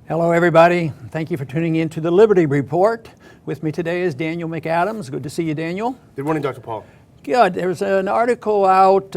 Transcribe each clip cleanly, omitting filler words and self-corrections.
Hello, everybody. Thank you for tuning in to the Liberty Report. With me today is Daniel McAdams. Good to see you, Daniel. Good morning, Dr. Paul. Good. There's an article out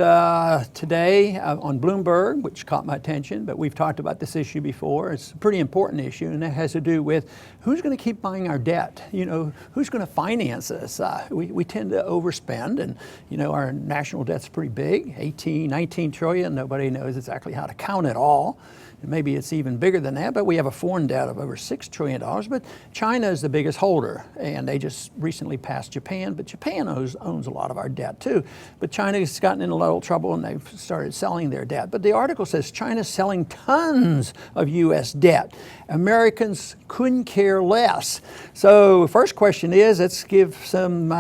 today on Bloomberg, which caught my attention, but we've talked about this issue before. It's a pretty important issue, and it has to do with who's going to keep buying our debt? You know, who's going to finance us? We tend to overspend, and, you know, our national debt's pretty big, 18, 19 trillion. Nobody knows exactly how to count it all. Maybe it's even bigger than that, but we have a foreign debt of over $6 trillion. But China is the biggest holder, and they just recently passed Japan, but Japan owns a lot of our debt too. But China's gotten in a little trouble, and they've started selling their debt. But the article says China's selling tons of U.S. debt. Americans couldn't care less. So first question is, let's give some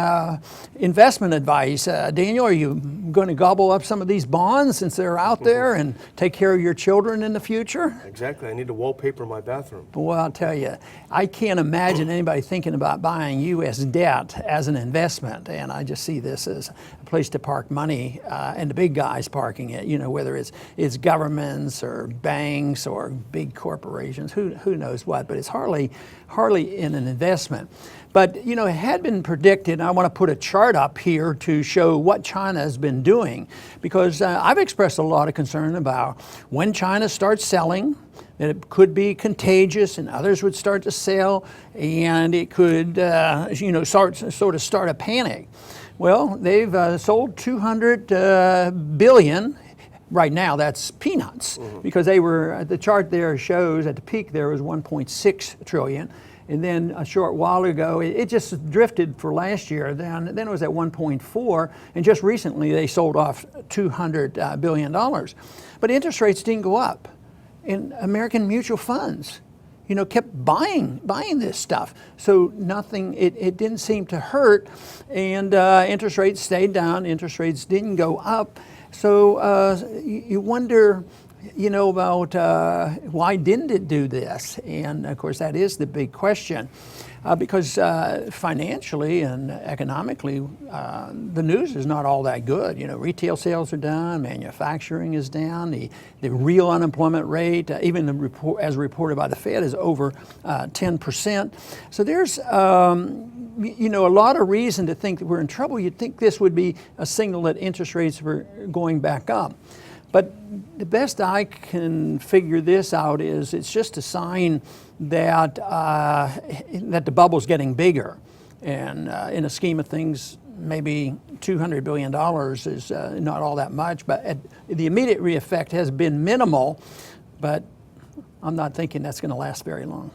investment advice. Daniel, are you going to gobble up some of these bonds since they're out there and take care of your children in the future? Exactly. I need to wallpaper my bathroom. Well, I'll tell you, I can't imagine anybody thinking about buying U.S. debt as an investment. And I just see this as a place to park money, and the big guys parking it, you know, whether it's governments or banks or big corporations, who knows what, but it's hardly in an investment. But, you know, it had been predicted, and I want to put a chart up here to show what China has been doing, because I've expressed a lot of concern about when China starts selling, that it could be contagious and others would start to sell, and it could, you know, start a panic. Well, they've sold 200 billion. Right now, that's peanuts, because they were, the chart there shows at the peak there was 1.6 trillion. And then a short while ago, it just drifted for last year. Then it was at 1.4, and just recently they sold off $200 billion. But interest rates didn't go up, and American mutual funds, you know, kept buying this stuff. So nothing, it didn't seem to hurt, and interest rates stayed down. Interest rates didn't go up. So you wonder, you know, about why didn't it do this? And of course, that is the big question, because financially and economically, the news is not all that good. You know, retail sales are down, manufacturing is down, the real unemployment rate, even the report, as reported by the Fed, is over 10%. So there's you know, a lot of reason to think that we're in trouble. You'd think this would be a signal that interest rates were going back up. But the best I can figure this out is it's just a sign that that the bubble's getting bigger. And in a scheme of things, maybe $200 billion is not all that much, but the immediate effect has been minimal, but I'm not thinking that's going to last very long.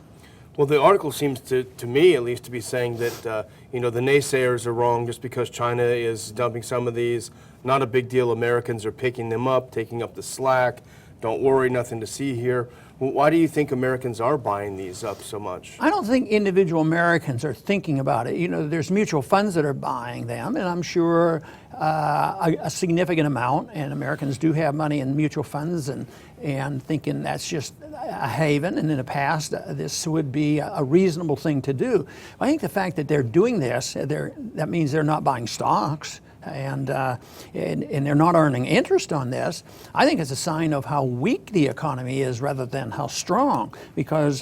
Well, the article seems to me at least to be saying that, you know, the naysayers are wrong just because China is dumping some of these. Not a big deal. Americans are picking them up, taking up the slack. Don't worry, nothing to see here. Why do you think Americans are buying these up so much? I don't think individual Americans are thinking about it. You know, there's mutual funds that are buying them, and I'm sure a significant amount, and Americans do have money in mutual funds and thinking that's just a haven, and in the past this would be a reasonable thing to do. I think the fact that they're doing this, that means they're not buying stocks, and they're not earning interest on this. I think it's a sign of how weak the economy is rather than how strong, because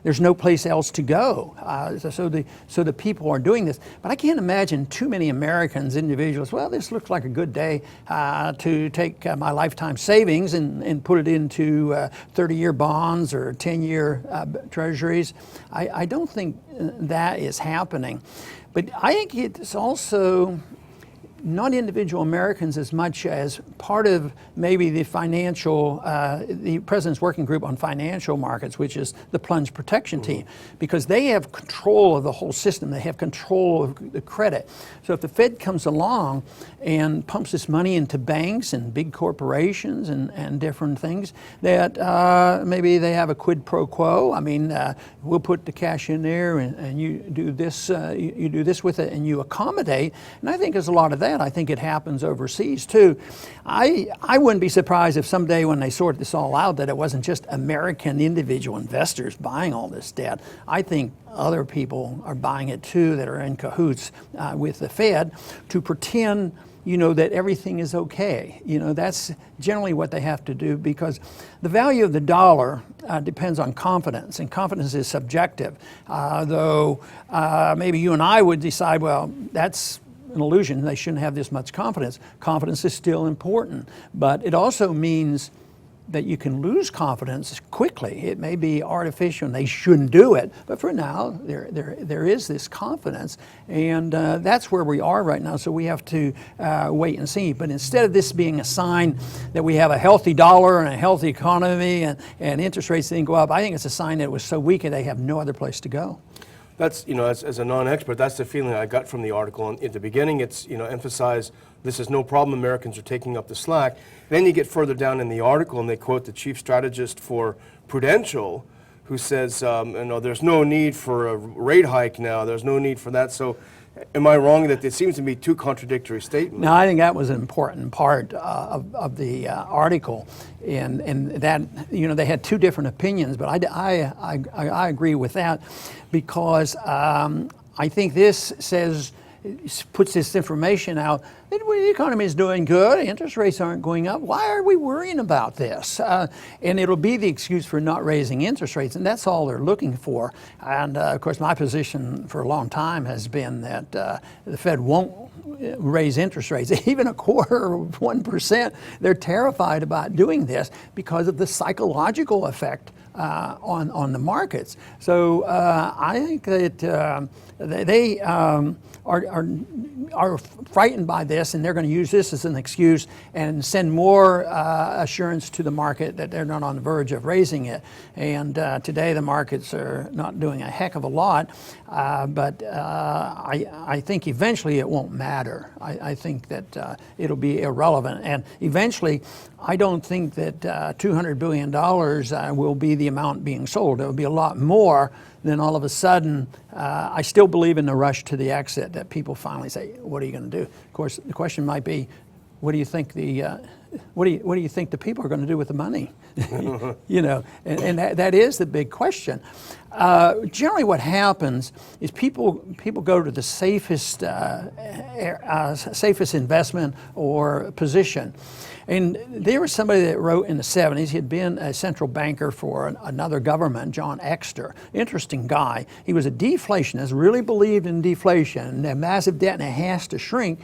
there's no place else to go. So the people are doing this. But I can't imagine too many Americans, individuals, well, this looks like a good day to take my lifetime savings and put it into 30-year bonds or 10-year treasuries. I don't think that is happening. But I think it's also not individual Americans as much as part of maybe the financial, the President's Working Group on Financial Markets, which is the plunge protection team, because they have control of the whole system. They have control of the credit. So if the Fed comes along and pumps this money into banks and big corporations and different things, that maybe they have a quid pro quo. I mean, we'll put the cash in there and you do this, you do this with it and you accommodate. And I think there's a lot of that. I think it happens overseas too. I wouldn't be surprised if someday when they sort this all out that it wasn't just American individual investors buying all this debt. I think other people are buying it too that are in cahoots with the Fed to pretend that everything is okay. That's generally what they have to do, because the value of the dollar depends on confidence, and confidence is subjective. Though maybe you and I would decide, well, that's an illusion. They shouldn't have this much confidence. Confidence is still important, but it also means that you can lose confidence quickly. It may be artificial and they shouldn't do it, but for now there is this confidence, and that's where we are right now. So we have to wait and see. But instead of this being a sign that we have a healthy dollar and a healthy economy and interest rates didn't go up, I think it's a sign that it was so weak and they have no other place to go. That's, as a non-expert, that's the feeling I got from the article. And at the beginning, it's, emphasized this is no problem, Americans are taking up the slack. Then you get further down in the article and they quote the chief strategist for Prudential, who says, there's no need for a rate hike now, there's no need for that. So am I wrong that it seems to be two contradictory statements? No, I think that was an important part of the article, and that they had two different opinions, but I agree with that, because I think this puts this information out that the economy is doing good, interest rates aren't going up. Why are we worrying about this? And it'll be the excuse for not raising interest rates, and that's all they're looking for. And of course, my position for a long time has been that the Fed won't raise interest rates, even a quarter of 1%. They're terrified about doing this because of the psychological effect on the markets. So I think that they are frightened by this, and they're going to use this as an excuse and send more assurance to the market that they're not on the verge of raising it. And today the markets are not doing a heck of a lot, but I think eventually it won't matter. I think that it'll be irrelevant, and eventually I don't think that $200 billion will be the amount being sold. It will be a lot more. Then all of a sudden, I still believe in the rush to the exit, that people finally say, what are you going to do? Of course, the question might be, what do you think what do you think the people are going to do with the money? And that is the big question. Generally what happens is people go to the safest investment or position. And there was somebody that wrote in the 70s, he had been a central banker for another government, John Exter. Interesting guy. He was a deflationist, really believed in deflation, and massive debt, and it has to shrink.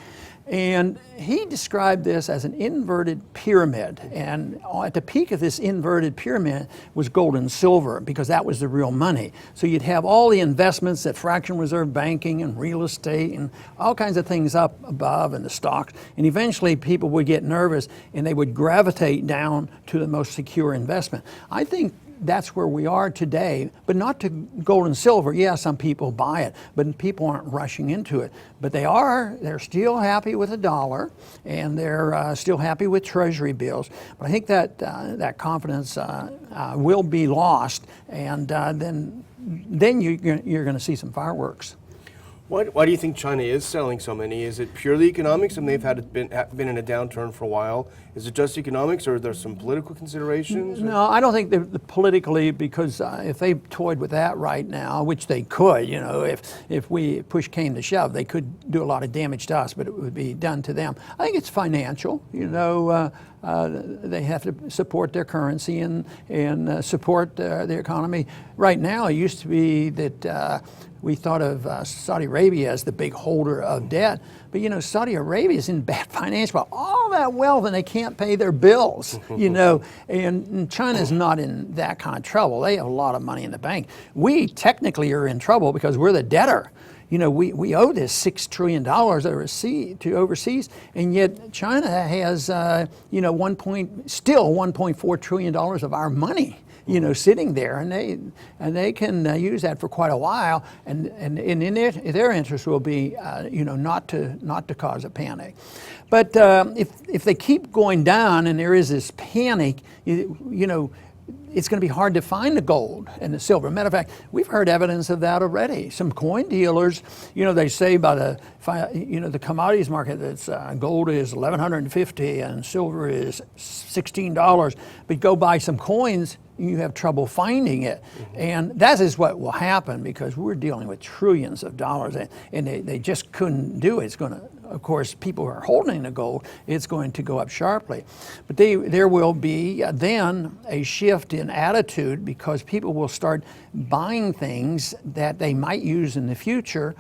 And he described this as an inverted pyramid. And at the peak of this inverted pyramid was gold and silver, because that was the real money. So you'd have all the investments, that fractional reserve banking and real estate and all kinds of things up above, and the stocks. And eventually people would get nervous and they would gravitate down to the most secure investment. I think that's where we are today, but not to gold and silver. Yeah, some people buy it, but people aren't rushing into it. But they're still happy with the dollar, and they're still happy with Treasury bills. But I think that that confidence will be lost, and then you're going to see some fireworks. Why do you think China is selling so many? Is it purely economics, and they've been in a downturn for a while? Is it just economics, or are there some political considerations? No, I don't think politically, because if they toyed with that right now, which they could, if push came to shove, they could do a lot of damage to us, but it would be done to them. I think it's financial. They have to support their currency and support the economy. Right now, it used to be that we thought of Saudi Arabia as the big holder of debt, but Saudi Arabia is in bad financial, all that wealth, and they can't pay their bills, and China's not in that kind of trouble. They have a lot of money in the bank. We technically are in trouble because we're the debtor. We owe this $6 trillion to overseas, and yet China has, still $1.4 trillion of our money, sitting there, and they can use that for quite a while, and in their interest will be, not to cause a panic. But if they keep going down and there is this panic, it's going to be hard to find the gold and the silver. Matter of fact, we've heard evidence of that already. Some coin dealers, they say by the commodities market that gold is $1,150 and silver is $16. But go buy some coins, you have trouble finding it. And that is what will happen, because we're dealing with trillions of dollars, and they just couldn't do it. It's going to, of course, people who are holding the gold, it's going to go up sharply. But there will be then a shift in attitude, because people will start buying things that they might use in the future,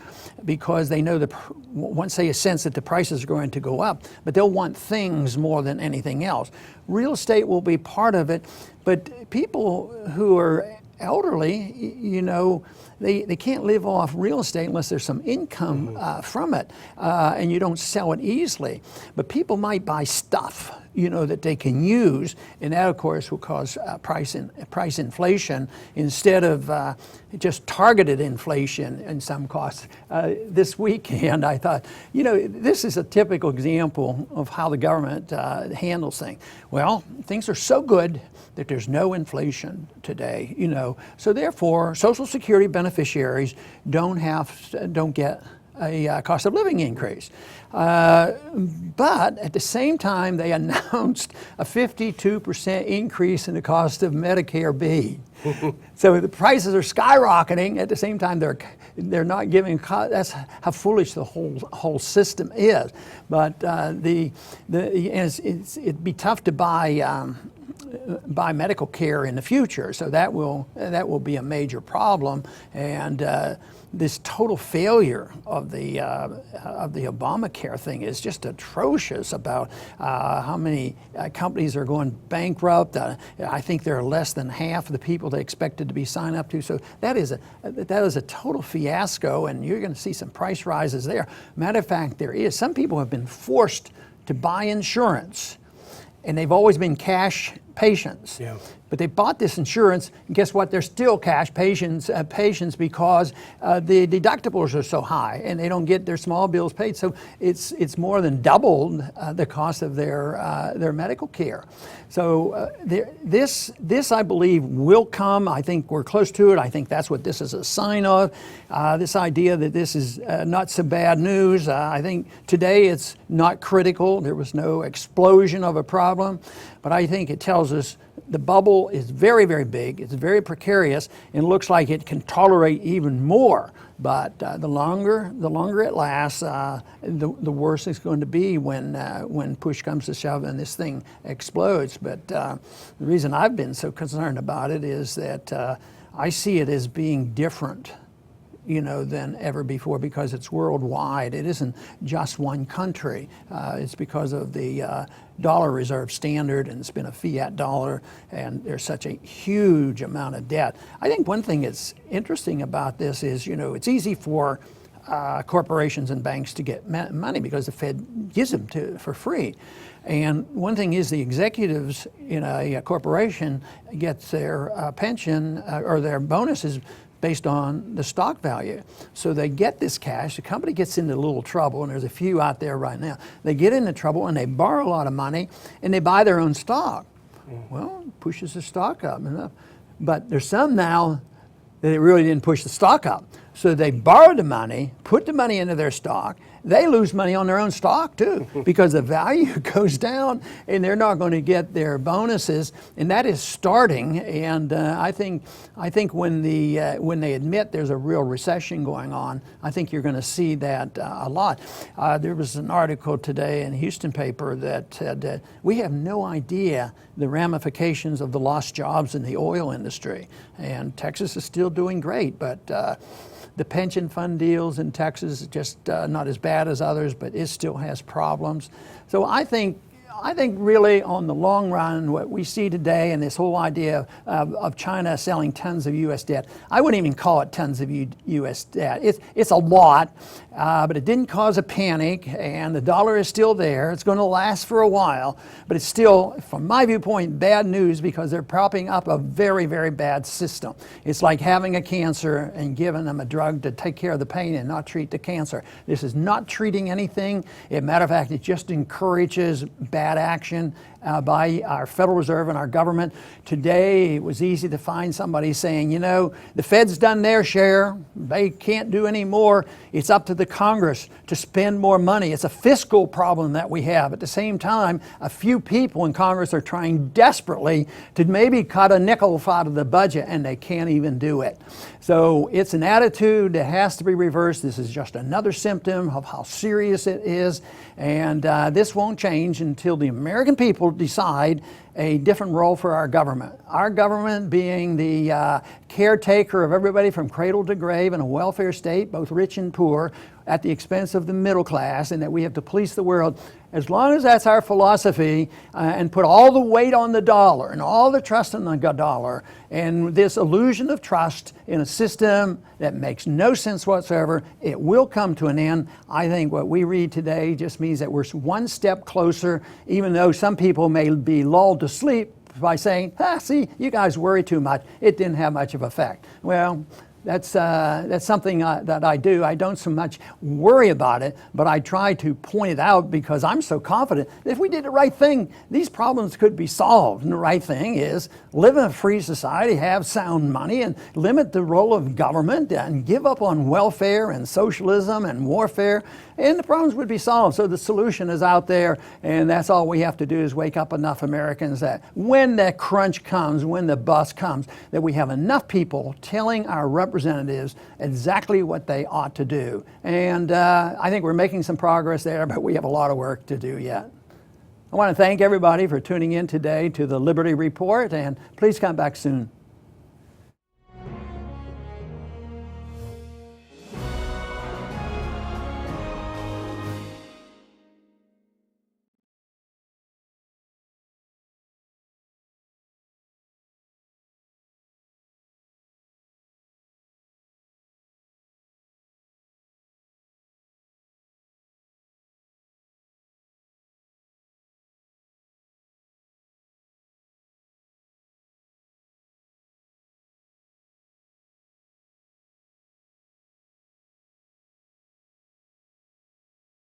because they know once they sense that the prices are going to go up, but they'll want things more than anything else. Real estate will be part of it, but people who are elderly, you know, they can't live off real estate unless there's some income from it, and you don't sell it easily. But people might buy stuff, you know, that they can use, and that, of course, will cause price inflation instead of just targeted inflation in some costs. This weekend, I thought, you know, this is a typical example of how the government handles things. Well, things are so good that there's no inflation today, you know. So therefore, Social Security beneficiaries don't get a cost of living increase. But at the same time, they announced a 52% increase in the cost of Medicare B. So the prices are skyrocketing. At the same time, they're not giving. That's how foolish the whole system is. But it'd be tough to buy medical care in the future, so that will be a major problem. And this total failure of the Obamacare thing is just atrocious. About how many companies are going bankrupt. I think there are less than half of the people they expected to be signed up to. So that is a total fiasco, and you're going to see some price rises there. Matter of fact, some people have been forced to buy insurance, and they've always been cash patients. Yeah. But they bought this insurance, and guess what? They're still cash patients because the deductibles are so high, and they don't get their small bills paid. So it's more than doubled the cost of their medical care. So this I believe will come. I think we're close to it. I think that's what this is a sign of. This idea that this is not so bad news. I think today it's not critical. There was no explosion of a problem, but I think it tells us the bubble is very, very big. It's very precarious, and looks like it can tolerate even more. But the longer it lasts, the worse it's going to be when push comes to shove and this thing explodes. But the reason I've been so concerned about it is that I see it as being different, you know, than ever before, because it's worldwide. It isn't just one country. It's because of the dollar reserve standard, and it's been a fiat dollar, and there's such a huge amount of debt. I think one thing that's interesting about this is, you know, it's easy for corporations and banks to get money because the Fed gives them for free. And one thing is, the executives in a corporation gets their pension or their bonuses based on the stock value. So they get this cash, the company gets into a little trouble, and there's a few out there right now. They get into trouble and they borrow a lot of money and they buy their own stock. Well, it pushes the stock up enough. But there's some now that it really didn't push the stock up. So they borrowed the money, put the money into their stock. They lose money on their own stock too, because the value goes down and they're not going to get their bonuses, and that is starting. And I think when they admit there's a real recession going on, I think you're going to see that a lot. There was an article today in the Houston paper that said we have no idea the ramifications of the lost jobs in the oil industry, and Texas is still doing great, but the pension fund deals in Texas is just not as bad as others, but it still has problems. So I think really on the long run, what we see today, and this whole idea of China selling tons of U.S. debt, I wouldn't even call it tons of U.S. debt. It's a lot, but it didn't cause a panic, and the dollar is still there. It's going to last for a while, but it's still, from my viewpoint, bad news, because they're propping up a very, very bad system. It's like having a cancer and giving them a drug to take care of the pain and not treat the cancer. This is not treating anything. As a matter of fact, it just encourages bad bad action by our Federal Reserve and our government. Today, it was easy to find somebody saying, you know, the Fed's done their share. They can't do any more. It's up to the Congress to spend more money. It's a fiscal problem that we have. At the same time, a few people in Congress are trying desperately to maybe cut a nickel out of the budget, and they can't even do it. So it's an attitude that has to be reversed. This is just another symptom of how serious it is. And this won't change until the American people decide a different role for our government. Our government being the caretaker of everybody from cradle to grave in a welfare state, both rich and poor, at the expense of the middle class, and that we have to police the world. As long as that's our philosophy and put all the weight on the dollar and all the trust in the dollar and this illusion of trust in a system that makes no sense whatsoever, it will come to an end. I think what we read today just means that we're one step closer, even though some people may be lulled to sleep by saying, see, you guys worry too much. It didn't have much of an effect. Well, that's something that I do. I don't so much worry about it, but I try to point it out because I'm so confident that if we did the right thing, these problems could be solved. And the right thing is live in a free society, have sound money, and limit the role of government and give up on welfare and socialism and warfare, and the problems would be solved. So the solution is out there, and that's all we have to do is wake up enough Americans that when that crunch comes, when the bust comes, that we have enough people telling our representatives exactly what they ought to do. And I think we're making some progress there, but we have a lot of work to do yet. I want to thank everybody for tuning in today to the Liberty Report, and please come back soon.